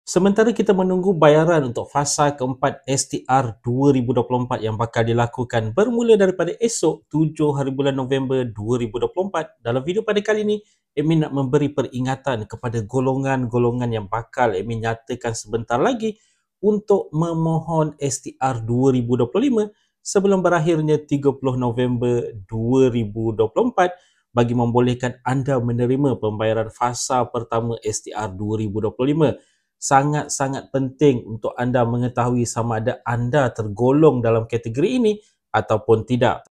Sementara kita menunggu bayaran untuk fasa keempat STR 2024 yang bakal dilakukan bermula daripada esok 7 hari bulan November 2024, dalam video pada kali ini, admin nak memberi peringatan kepada golongan-golongan yang bakal admin nyatakan sebentar lagi untuk memohon STR 2025 sebelum berakhirnya 30 November 2024 bagi membolehkan anda menerima pembayaran fasa pertama STR 2025. Sangat-sangat penting untuk anda mengetahui sama ada anda tergolong dalam kategori ini ataupun tidak.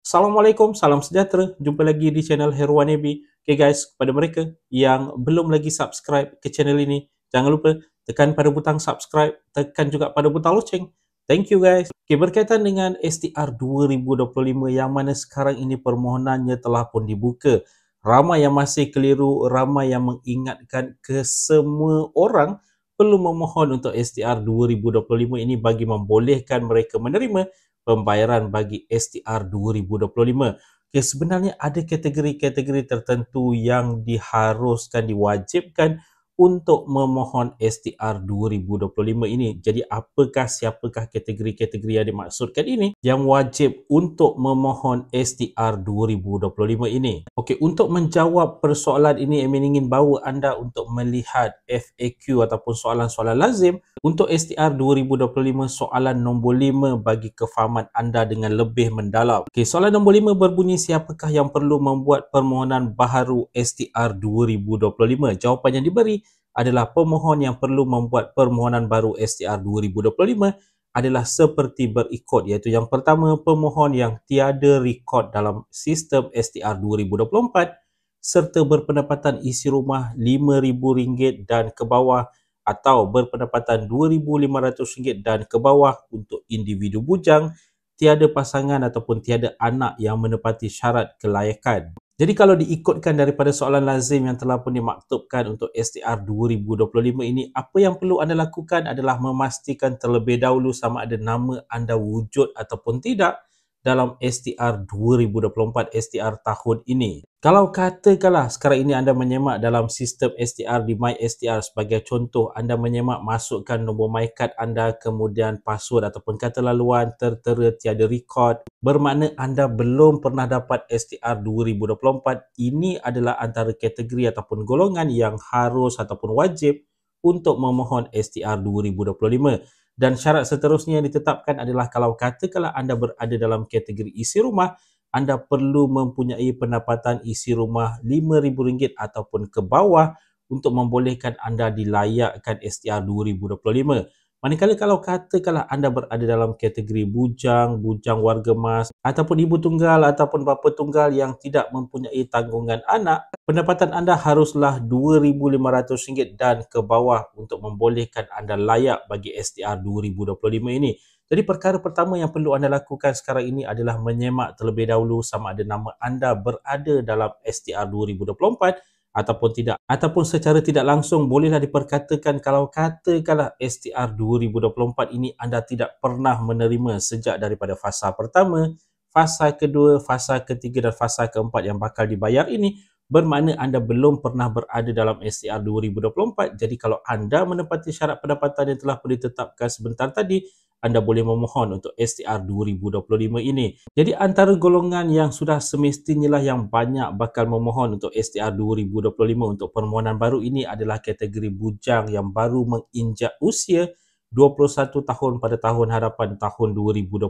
Assalamualaikum, salam sejahtera. Jumpa lagi di channel Heruan Nebi. Okay guys, kepada mereka yang belum lagi subscribe ke channel ini, jangan lupa tekan pada butang subscribe, tekan juga pada butang loceng. Thank you guys. Okay, berkaitan dengan STR 2025 yang mana sekarang ini permohonannya telah pun dibuka. Ramai yang masih keliru, ramai yang mengingatkan ke semua orang perlu memohon untuk STR 2025 ini bagi membolehkan mereka menerima pembayaran bagi STR 2025. Okay, sebenarnya ada kategori-kategori tertentu yang diharuskan, diwajibkan untuk memohon STR 2025 ini. Jadi siapakah kategori-kategori yang dimaksudkan ini yang wajib untuk memohon STR 2025 ini? Okey, untuk menjawab persoalan ini, Amin ingin bawa anda untuk melihat FAQ ataupun soalan-soalan lazim untuk STR 2025, soalan nombor 5 bagi kefahaman anda dengan lebih mendalam. Okey, soalan nombor 5 berbunyi, siapakah yang perlu membuat permohonan baharu STR 2025? Jawapan yang diberi adalah pemohon yang perlu membuat permohonan baru STR 2025 adalah seperti berikut, iaitu yang pertama, pemohon yang tiada rekod dalam sistem STR 2024 serta berpendapatan isi rumah RM5,000 dan ke bawah atau berpendapatan RM2,500 dan ke bawah untuk individu bujang, tiada pasangan ataupun tiada anak yang menepati syarat kelayakan. Jadi kalau diikutkan daripada soalan lazim yang telah pun dimaktubkan untuk STR 2025 ini, apa yang perlu anda lakukan adalah memastikan terlebih dahulu sama ada nama anda wujud ataupun tidak dalam STR 2024 STR tahun ini. Kalau katakanlah sekarang ini anda menyemak dalam sistem STR di MySTR, sebagai contoh, anda menyemak masukkan nombor MyCard anda, kemudian password ataupun kata laluan tertera tiada rekod, bermakna anda belum pernah dapat STR 2024. Ini adalah antara kategori ataupun golongan yang harus ataupun wajib untuk memohon STR 2025. Dan syarat seterusnya yang ditetapkan adalah kalau katakanlah anda berada dalam kategori isi rumah, anda perlu mempunyai pendapatan isi rumah RM5,000 ataupun ke bawah untuk membolehkan anda dilayakkan STR 2025. Manakala kalau katakanlah anda berada dalam kategori bujang, bujang warga emas ataupun ibu tunggal ataupun bapa tunggal yang tidak mempunyai tanggungan anak, pendapatan anda haruslah RM2,500 dan ke bawah untuk membolehkan anda layak bagi STR 2025 ini. Jadi perkara pertama yang perlu anda lakukan sekarang ini adalah menyemak terlebih dahulu sama ada nama anda berada dalam STR 2024 ataupun tidak. Ataupun secara tidak langsung bolehlah diperkatakan kalau katakanlah STR 2024 ini anda tidak pernah menerima sejak daripada fasa pertama, fasa kedua, fasa ketiga dan fasa keempat yang bakal dibayar ini, bermakna anda belum pernah berada dalam STR 2024. Jadi kalau anda menepati syarat pendapatan yang telah pun ditetapkan sebentar tadi, anda boleh memohon untuk STR 2025 ini. Jadi antara golongan yang sudah semestinya lah yang banyak bakal memohon untuk STR 2025 untuk permohonan baru ini adalah kategori bujang yang baru menginjak usia 21 tahun pada tahun hadapan tahun 2025.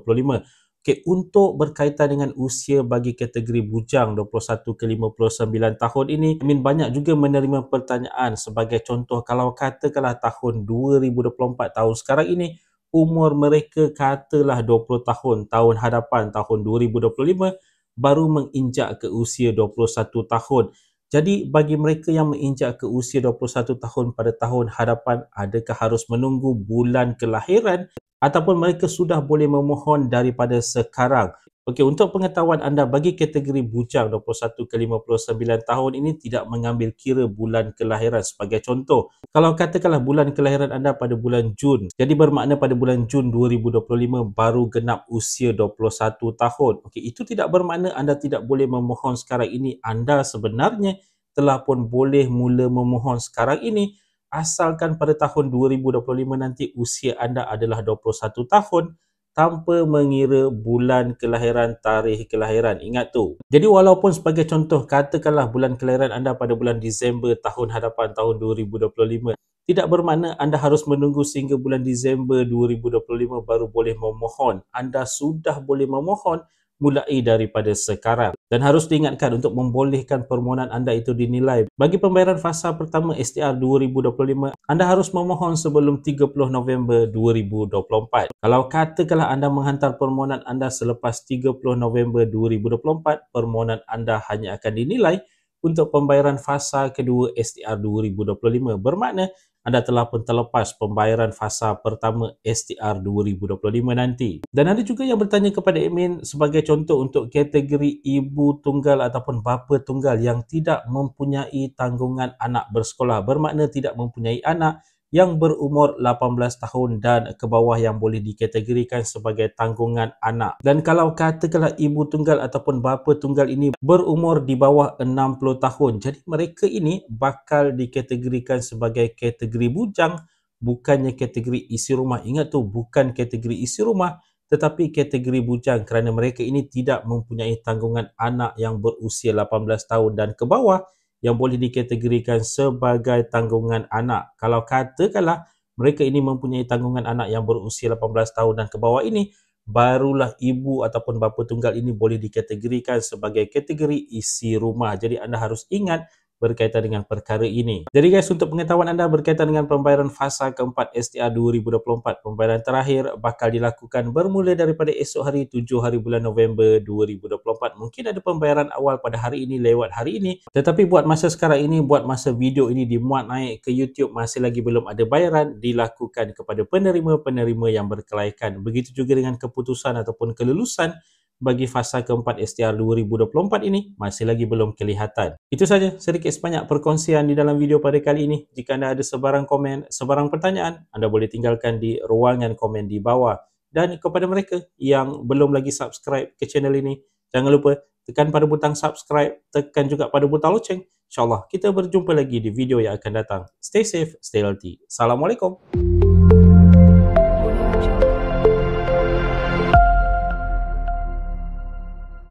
Okay, untuk berkaitan dengan usia bagi kategori bujang 21 ke 59 tahun ini, Amin banyak juga menerima pertanyaan sebagai contoh, kalau katakanlah tahun 2024, tahun sekarang ini, umur mereka katalah 20 tahun, tahun hadapan tahun 2025 baru menginjak ke usia 21 tahun. Jadi bagi mereka yang menginjak ke usia 21 tahun pada tahun hadapan, adakah harus menunggu bulan kelahiran ataupun mereka sudah boleh memohon daripada sekarang? Okey, untuk pengetahuan anda, bagi kategori bujang 21 ke 59 tahun ini tidak mengambil kira bulan kelahiran. Sebagai contoh, kalau katakanlah bulan kelahiran anda pada bulan Jun, jadi bermakna pada bulan Jun 2025 baru genap usia 21 tahun. Okey, itu tidak bermakna anda tidak boleh memohon sekarang ini. Anda sebenarnya telah pun boleh mula memohon sekarang ini, asalkan pada tahun 2025 nanti usia anda adalah 21 tahun, tanpa mengira bulan kelahiran, tarikh kelahiran. Ingat tu. Jadi walaupun sebagai contoh, katakanlah bulan kelahiran anda pada bulan Disember tahun hadapan, tahun 2025, tidak bermakna anda harus menunggu sehingga bulan Disember 2025 baru boleh memohon. Anda sudah boleh memohon mulai daripada sekarang. Dan harus diingatkan, untuk membolehkan permohonan anda itu dinilai, bagi pembayaran fasa pertama STR 2025, anda harus memohon sebelum 30 November 2024. Kalau katakanlah anda menghantar permohonan anda selepas 30 November 2024, permohonan anda hanya akan dinilai untuk pembayaran fasa kedua STR 2025. Bermakna anda telah pun terlepas pembayaran fasa pertama STR 2025 nanti. Dan ada juga yang bertanya kepada admin, sebagai contoh untuk kategori ibu tunggal ataupun bapa tunggal yang tidak mempunyai tanggungan anak bersekolah, bermakna tidak mempunyai anak yang berumur 18 tahun dan ke bawah yang boleh dikategorikan sebagai tanggungan anak. Dan kalau katakanlah ibu tunggal ataupun bapa tunggal ini berumur di bawah 60 tahun, jadi mereka ini bakal dikategorikan sebagai kategori bujang, bukannya kategori isi rumah. Ingat tu, bukan kategori isi rumah, tetapi kategori bujang, kerana mereka ini tidak mempunyai tanggungan anak yang berusia 18 tahun dan ke bawah yang boleh dikategorikan sebagai tanggungan anak. Kalau katakanlah mereka ini mempunyai tanggungan anak yang berusia 18 tahun dan ke bawah ini, barulah ibu ataupun bapa tunggal ini boleh dikategorikan sebagai kategori isi rumah. Jadi anda harus ingat berkaitan dengan perkara ini. Jadi guys, untuk pengetahuan anda berkaitan dengan pembayaran fasa keempat STR 2024, pembayaran terakhir bakal dilakukan bermula daripada esok hari 7 hari bulan November 2024. Mungkin ada pembayaran awal pada hari ini lewat hari ini, tetapi buat masa sekarang ini, buat masa video ini dimuat naik ke YouTube, masih lagi belum ada bayaran dilakukan kepada penerima-penerima yang berkelaikan. Begitu juga dengan keputusan ataupun kelulusan bagi fasa keempat STR 2024 ini masih lagi belum kelihatan. Itu saja sedikit sebanyak perkongsian di dalam video pada kali ini. Jika anda ada sebarang komen, sebarang pertanyaan, anda boleh tinggalkan di ruangan komen di bawah. Dan kepada mereka yang belum lagi subscribe ke channel ini, jangan lupa tekan pada butang subscribe, tekan juga pada butang loceng. InsyaAllah kita berjumpa lagi di video yang akan datang. Stay safe, stay healthy. Assalamualaikum.